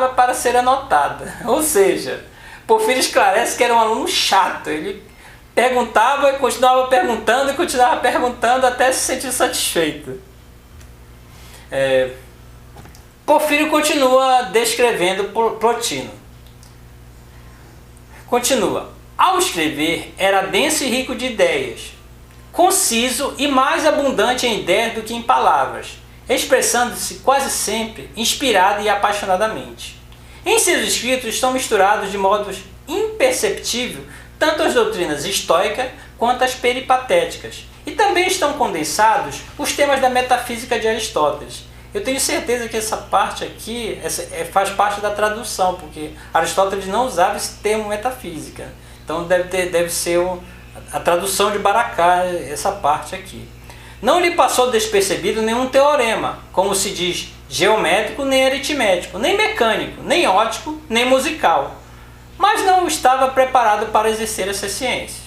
esperava para ser anotada. Ou seja, Porfírio esclarece que era um aluno chato. Ele perguntava e continuava perguntando até se sentir satisfeito. Porfírio continua descrevendo Plotino. Continua. Ao escrever, era denso e rico de ideias, conciso e mais abundante em ideias do que em palavras, expressando-se quase sempre inspirado e apaixonadamente. Em seus escritos estão misturados de modo imperceptível tanto as doutrinas estoicas quanto as peripatéticas, e também estão condensados os temas da metafísica de Aristóteles. Eu tenho certeza que essa parte aqui faz parte da tradução, porque Aristóteles não usava esse termo metafísica. Então deve ser a tradução de Baracá, essa parte aqui. Não lhe passou despercebido nenhum teorema, como se diz, geométrico, nem aritmético, nem mecânico, nem óptico, nem musical. Mas não estava preparado para exercer essas ciências.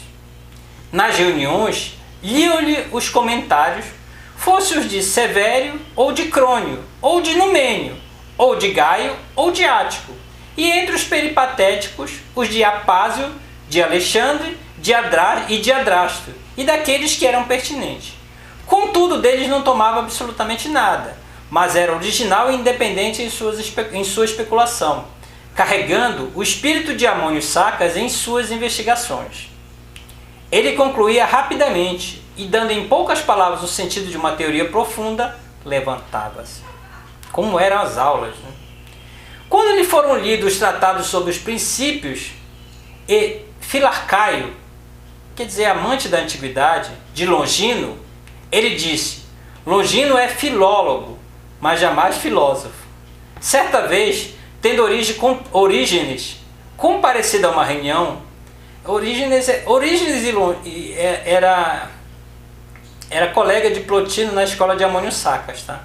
Nas reuniões, liam-lhe os comentários, fosse os de Sevério, ou de Crônio, ou de Numênio, ou de Gaio, ou de Ático, e entre os peripatéticos, os de Apásio, de Alexandre, e de Adrasto, e daqueles que eram pertinentes. Contudo, deles não tomava absolutamente nada, mas era original e independente em sua especulação, carregando o espírito de Amônio Sacas em suas investigações. Ele concluía rapidamente e, dando em poucas palavras o sentido de uma teoria profunda, levantava-se. Como eram as aulas, né? Quando lhe foram lidos os tratados sobre os princípios e Filarcaio, quer dizer, amante da antiguidade, de Longino, ele disse: Longino é filólogo, mas jamais filósofo. Certa vez, tendo Orígenes comparecido a uma reunião, Orígenes era colega de Plotino na escola de Amônio Sacas, tá?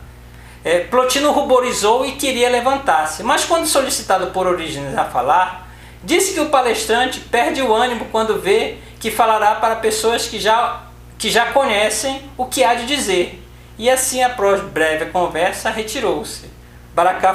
Plotino ruborizou e queria levantar-se, mas quando solicitado por Orígenes a falar, disse que o palestrante perde o ânimo quando vê que falará para pessoas que já conhecem o que há de dizer. E assim, após breve conversa, retirou-se. Baracá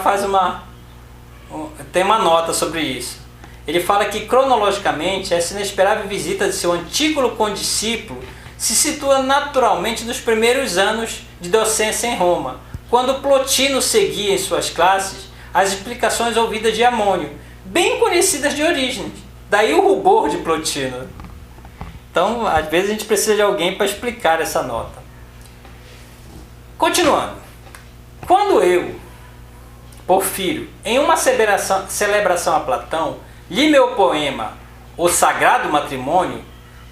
tem uma nota sobre isso. Ele fala que, cronologicamente, essa inesperável visita de seu antigo condiscípulo se situa naturalmente nos primeiros anos de docência em Roma, quando Plotino seguia em suas classes as explicações ouvidas de Amônio, bem conhecidas de Orígenes. Daí o rubor de Plotino. Então, às vezes a gente precisa de alguém para explicar essa nota. Continuando. Quando eu, Porfírio, em uma celebração a Platão, li meu poema O Sagrado Matrimônio,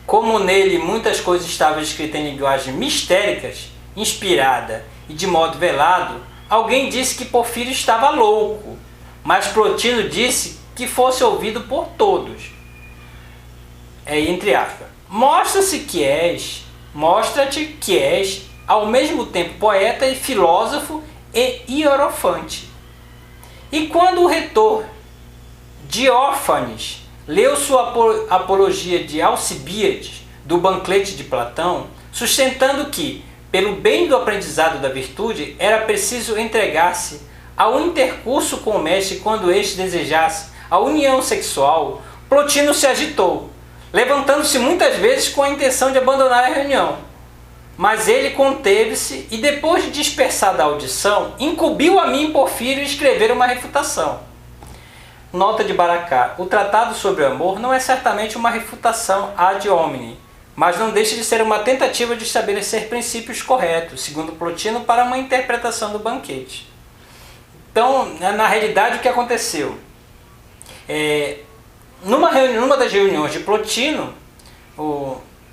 como nele muitas coisas estavam escritas em linguagem mistéricas, inspirada e de modo velado, alguém disse que Porfírio estava louco, mas Plotino disse que fosse ouvido por todos. Entre aspas. Mostra-te que és, ao mesmo tempo, poeta e filósofo e hierofante. E quando o retor Diófanes leu sua apologia de Alcibíades do banquete de Platão, sustentando que, pelo bem do aprendizado da virtude, era preciso entregar-se ao intercurso com o mestre quando este desejasse a união sexual, Plotino se agitou, levantando-se muitas vezes com a intenção de abandonar a reunião. Mas ele conteve-se e, depois de dispersada a audição, incumbiu a mim, Porfírio, escrever uma refutação. Nota de Baracá: o tratado sobre o amor não é certamente uma refutação ad hominem, mas não deixa de ser uma tentativa de estabelecer princípios corretos, segundo Plotino, para uma interpretação do banquete. Então, na realidade, o que aconteceu? Numa das reuniões de Plotino,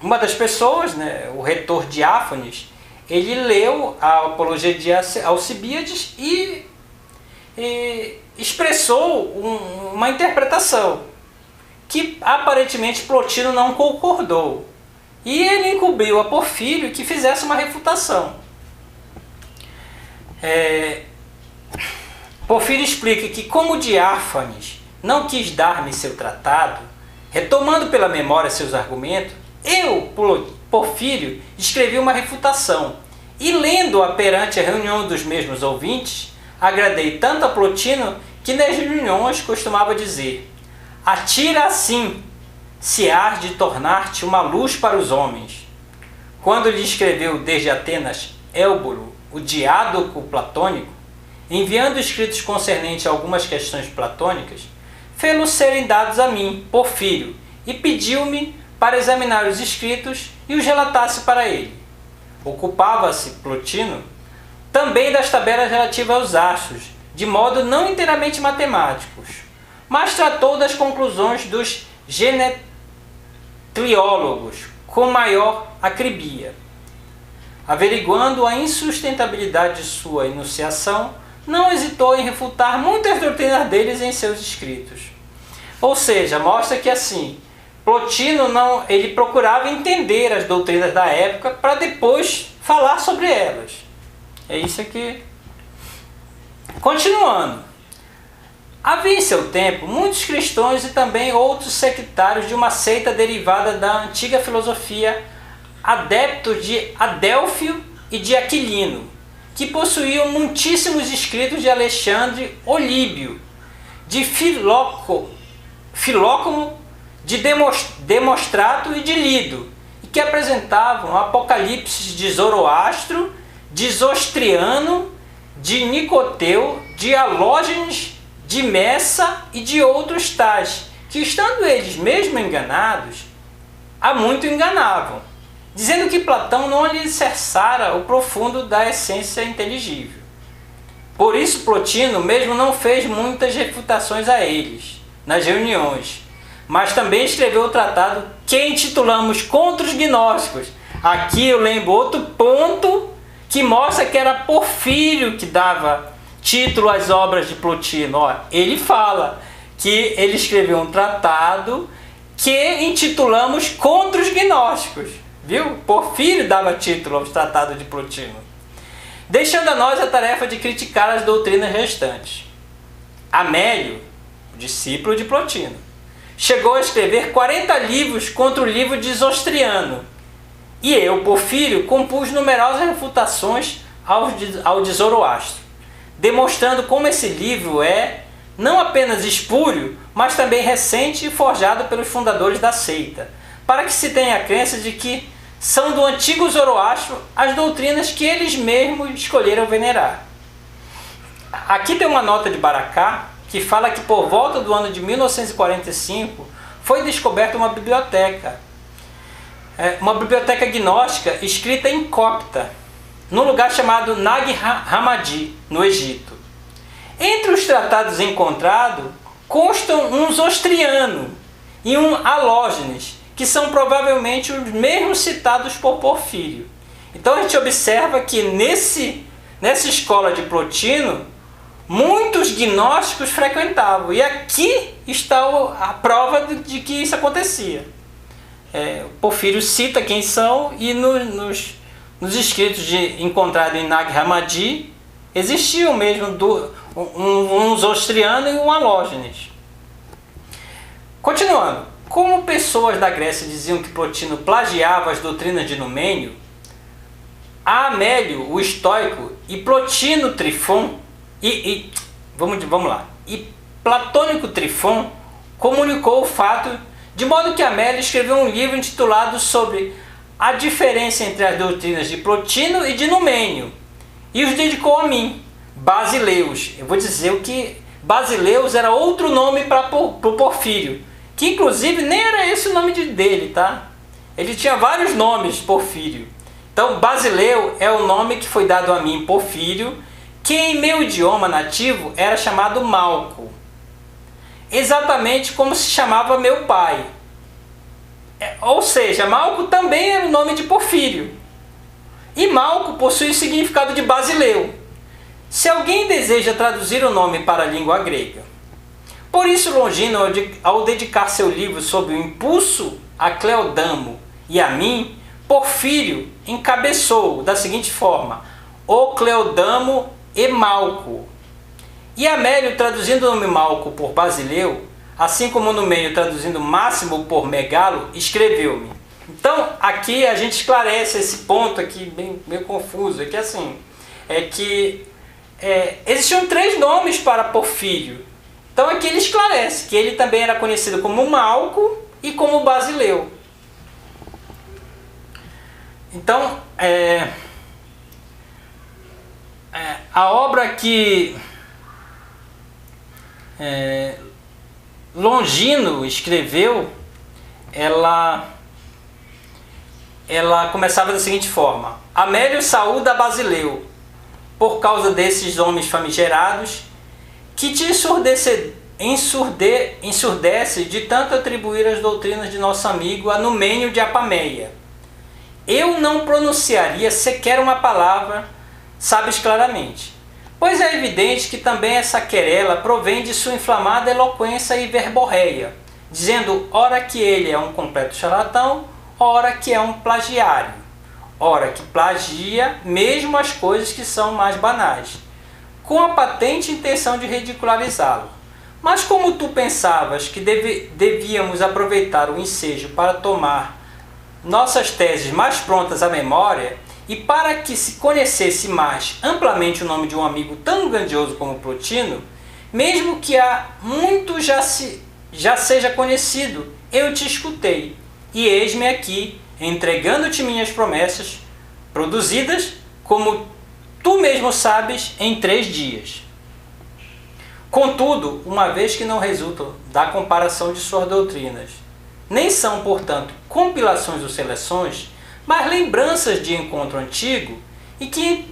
uma das pessoas, né, o retor Diáfanes, ele leu a apologia de Alcibíades e expressou uma interpretação que aparentemente Plotino não concordou. E ele incumbiu a Porfírio que fizesse uma refutação. Porfírio explica que, como Diáfanes não quis dar-me seu tratado, retomando pela memória seus argumentos, eu, Porfírio, escrevi uma refutação e, lendo-a perante a reunião dos mesmos ouvintes, agradei tanto a Plotino que nas reuniões costumava dizer: atira assim, se hás de tornar-te uma luz para os homens. Quando lhe escreveu desde Atenas Élboro, o diádoco platônico, enviando escritos concernentes a algumas questões platônicas, fê-los serem dados a mim, Porfírio, e pediu-me para examinar os escritos e os relatasse para ele. Ocupava-se Plotino também das tabelas relativas aos astros, de modo não inteiramente matemáticos, mas tratou das conclusões dos genetriólogos com maior acribia. Averiguando a insustentabilidade de sua enunciação, não hesitou em refutar muitas doutrinas deles em seus escritos. Ou seja, mostra que assim, Plotino ele procurava entender as doutrinas da época para depois falar sobre elas. É isso aqui. Continuando. Havia em seu tempo muitos cristãos e também outros sectários de uma seita derivada da antiga filosofia, adeptos de Adélfio e de Aquilino, que possuíam muitíssimos escritos de Alexandre Olíbio, de Filócomo, de Demostrato e de Lido, e que apresentavam apocalipses de Zoroastro, de Zostriano, de Nicoteu, de Alógenes, de Messa e de outros tais, que estando eles mesmo enganados, a muito enganavam, dizendo que Platão não alicerçara o profundo da essência inteligível. Por isso Plotino mesmo não fez muitas refutações a eles, nas reuniões, mas também escreveu o tratado que intitulamos Contra os Gnósticos. Aqui eu lembro outro ponto que mostra que era Porfírio que dava título às obras de Plotino. Ó, ele fala que ele escreveu um tratado que intitulamos Contra os Gnósticos. Viu? Porfírio dava título aos tratados de Plotino, deixando a nós a tarefa de criticar as doutrinas restantes. Amélio, discípulo de Plotino, chegou a escrever 40 livros contra o livro de Zostriano, e eu, Porfírio, compus numerosas refutações ao de Zoroastro, demonstrando como esse livro é não apenas espúrio, mas também recente e forjado pelos fundadores da seita, para que se tenha a crença de que são do antigo Zoroastro as doutrinas que eles mesmos escolheram venerar. Aqui tem uma nota de Baracá que fala que por volta do ano de 1945 foi descoberta uma biblioteca gnóstica escrita em copta, num lugar chamado Nag Hammadi, no Egito. Entre os tratados encontrados constam um Zostriano e um Alógenes, que são provavelmente os mesmos citados por Porfírio. Então a gente observa que nessa escola de Plotino, muitos gnósticos frequentavam. E aqui está a prova de que isso acontecia. Porfírio cita quem são, e nos escritos encontrados em Nag Hammadi existiam mesmo um Zostriano e um Alógenes. Continuando. Como pessoas da Grécia diziam que Plotino plagiava as doutrinas de Numênio, Amélio, o estoico, e Plotino Trifon, vamos lá, e Platônico Trifon comunicou o fato, de modo que Amélio escreveu um livro intitulado sobre a diferença entre as doutrinas de Plotino e de Numênio, e os dedicou a mim, Basileus. Eu vou dizer o que Basileus era outro nome para o Porfírio, que inclusive nem era esse o nome dele, tá? Ele tinha vários nomes, Porfírio. Então, Basileu é o nome que foi dado a mim, Porfírio, que em meu idioma nativo era chamado Malco, exatamente como se chamava meu pai. Ou seja, Malco também era o nome de Porfírio. E Malco possui o significado de Basileu. Se alguém deseja traduzir o nome para a língua grega. Por isso, Longino, ao dedicar seu livro sobre o impulso a Cleodamo e a mim, Porfírio encabeçou da seguinte forma: o Cleodamo e Malco. E Amélio, traduzindo o nome Malco por Basileu, assim como Numênio traduzindo Máximo por Megalo, escreveu-me. Então, aqui a gente esclarece esse ponto aqui, meio confuso, que assim, existiam 3 nomes para Porfírio, Então aqui ele esclarece que ele também era conhecido como Malco e como Basileu. Então, a obra que Longino escreveu, ela começava da seguinte forma: Amélio saúda Basileu, por causa desses homens famigerados, que te ensurdece de tanto atribuir as doutrinas de nosso amigo a Numênio de Apameia. Eu não pronunciaria sequer uma palavra, sabes claramente, pois é evidente que também essa querela provém de sua inflamada eloquência e verborreia, dizendo ora que ele é um completo charlatão, ora que é um plagiário, ora que plagia mesmo as coisas que são mais banais, com a patente intenção de ridicularizá-lo. Mas como tu pensavas que devíamos aproveitar o ensejo para tomar nossas teses mais prontas à memória, e para que se conhecesse mais amplamente o nome de um amigo tão grandioso como Plotino, mesmo que há muito já seja conhecido, eu te escutei, e eis-me aqui, entregando-te minhas promessas, produzidas, como tu mesmo sabes, em 3 dias. Contudo, uma vez que não resultam da comparação de suas doutrinas, nem são, portanto, compilações ou seleções, mas lembranças de encontro antigo, e que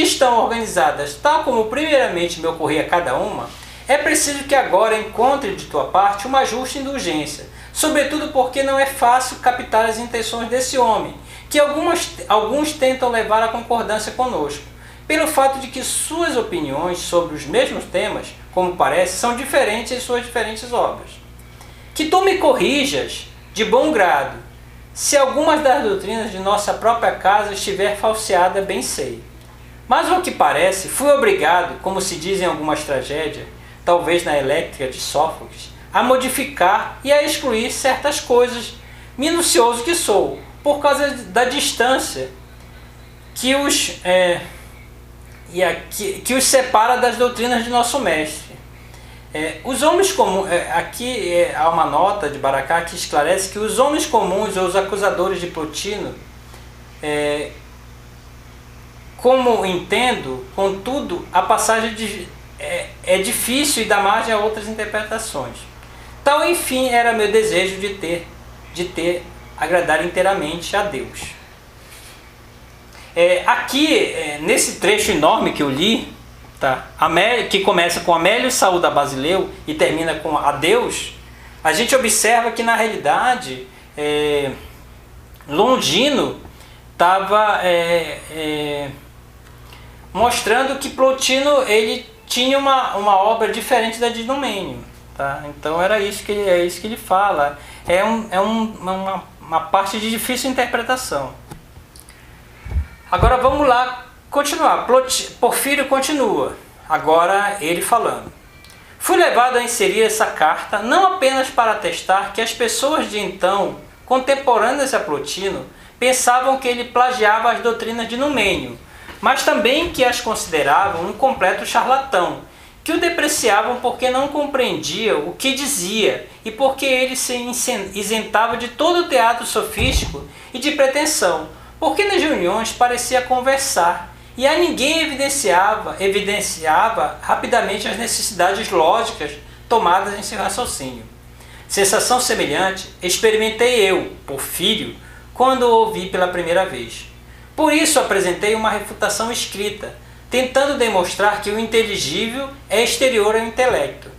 estão organizadas tal como primeiramente me ocorria cada uma, é preciso que agora encontre de tua parte uma justa indulgência, sobretudo porque não é fácil captar as intenções desse homem, que alguns tentam levar à concordância conosco, pelo fato de que suas opiniões sobre os mesmos temas, como parece, são diferentes em suas diferentes obras. Que tu me corrijas de bom grado, se algumas das doutrinas de nossa própria casa estiver falseada, bem sei. Mas ao que parece, fui obrigado, como se diz em algumas tragédias, talvez na Eléctrica de Sófocles, a modificar e a excluir certas coisas, minucioso que sou, por causa da distância que os separa das doutrinas de nosso mestre. Os homens comuns, aqui há uma nota de Baracá que esclarece que os homens comuns ou os acusadores de Plotino, como entendo, contudo, a passagem é difícil e dá margem a outras interpretações. Tal, enfim, era meu desejo de agradar inteiramente a Deus. Aqui, nesse trecho enorme que eu li, tá? Que começa com Amélio saúda Basileu e termina com adeus, a gente observa que na realidade Longino estava mostrando que Plotino ele tinha uma obra diferente da de Numênio, tá? Então é isso que ele fala. Uma parte de difícil interpretação. Agora vamos lá continuar. Porfírio continua, agora ele falando. Fui levado a inserir essa carta não apenas para atestar que as pessoas de então, contemporâneas a Plotino, pensavam que ele plagiava as doutrinas de Numênio, mas também que as consideravam um completo charlatão, que o depreciavam porque não compreendia o que dizia e porque ele se isentava de todo o teatro sofístico e de pretensão, porque nas reuniões parecia conversar e a ninguém evidenciava rapidamente as necessidades lógicas tomadas em seu raciocínio. Sensação semelhante experimentei eu, Porfírio, quando o ouvi pela primeira vez. Por isso apresentei uma refutação escrita, tentando demonstrar que o inteligível é exterior ao intelecto.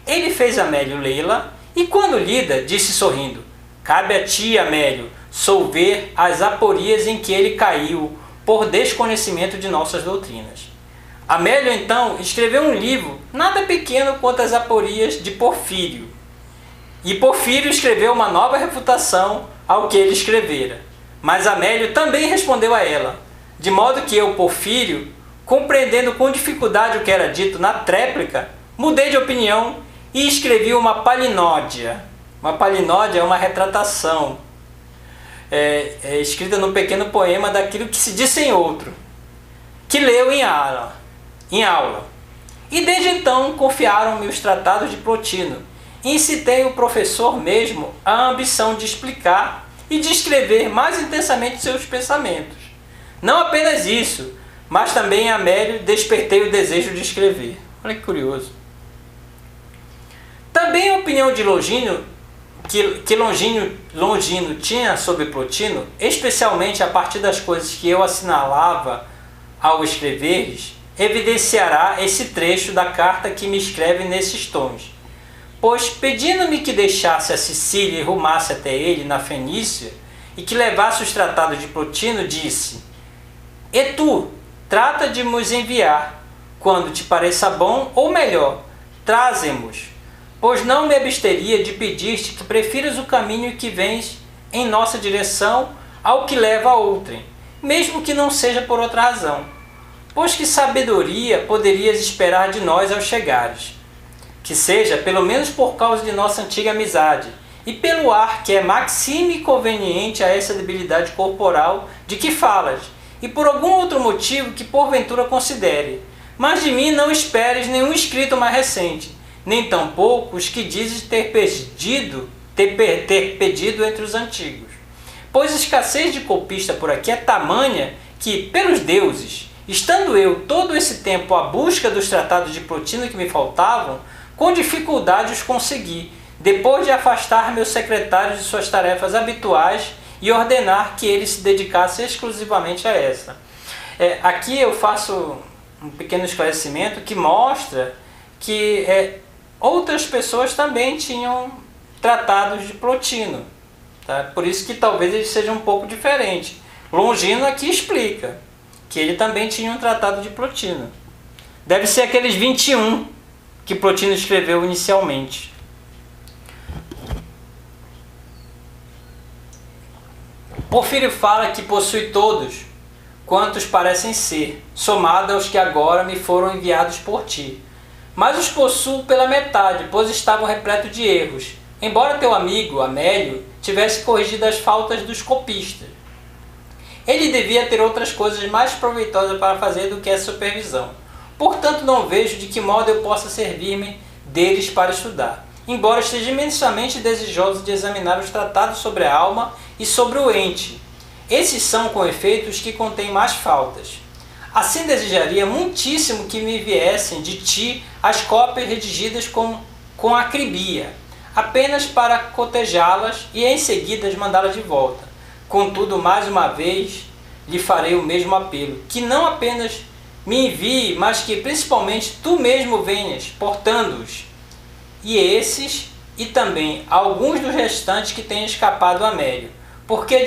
Ele fez Amélio lê-la e, quando lida, disse sorrindo: cabe a ti, Amélio, solver as aporias em que ele caiu por desconhecimento de nossas doutrinas. Amélio, então, escreveu um livro nada pequeno quanto as aporias de Porfírio. E Porfírio escreveu uma nova refutação ao que ele escrevera. Mas Amélio também respondeu a ela, de modo que eu, Porfírio, compreendendo com dificuldade o que era dito na tréplica, mudei de opinião e escrevi uma palinódia. Uma palinódia é uma retratação, escrita num pequeno poema daquilo que se disse em outro, que leu em aula. E desde então confiaram-me os tratados de Plotino. Incitei o professor mesmo à ambição de explicar e de escrever mais intensamente seus pensamentos. Não apenas isso, mas também em Amélio despertei o desejo de escrever. Olha que curioso. Também a opinião de Longino, que Longino tinha sobre Plotino, especialmente a partir das coisas que eu assinalava ao escrever-lhes, evidenciará esse trecho da carta que me escreve nesses tons. Pois, pedindo-me que deixasse a Sicília e rumasse até ele, na Fenícia, e que levasse os tratados de Plotino, disse: E tu, trata de nos enviar, quando te pareça bom, ou melhor, traze-mos, pois não me absteria de pedir-te que prefiras o caminho que vens em nossa direção ao que leva a outrem, mesmo que não seja por outra razão. Pois que sabedoria poderias esperar de nós ao chegares? Que seja pelo menos por causa de nossa antiga amizade, e pelo ar que é maxime conveniente a essa debilidade corporal de que falas, e por algum outro motivo que porventura considere. Mas de mim não esperes nenhum escrito mais recente, nem tampouco os que dizes ter pedido entre os antigos. Pois a escassez de copista por aqui é tamanha que, pelos deuses, estando eu todo esse tempo à busca dos tratados de Plotino que me faltavam, com dificuldade os consegui, depois de afastar meus secretários de suas tarefas habituais e ordenar que ele se dedicasse exclusivamente a essa. Aqui eu faço um pequeno esclarecimento que mostra que outras pessoas também tinham tratados de Plotino. Tá? Por isso que talvez ele seja um pouco diferente. Longino aqui explica que ele também tinha um tratado de Plotino. Deve ser aqueles 21 que Plotino escreveu inicialmente. Porfírio fala que possui todos quantos parecem ser, somado aos que agora me foram enviados por ti. Mas os possuo pela metade, pois estavam repletos de erros, embora teu amigo, Amélio, tivesse corrigido as faltas dos copistas. Ele devia ter outras coisas mais proveitosas para fazer do que a supervisão. Portanto, não vejo de que modo eu possa servir-me deles para estudar, embora esteja imensamente desejoso de examinar os tratados sobre a alma e sobre o ente. Esses são, com efeito, os que contêm mais faltas. Assim desejaria muitíssimo que me viessem de ti as cópias redigidas com acribia, apenas para cotejá-las e em seguida mandá-las de volta. Contudo, mais uma vez, lhe farei o mesmo apelo, que não apenas me envie, mas que principalmente tu mesmo venhas, portando-os. E esses, e também alguns dos restantes que tenham escapado a Amélio, porque de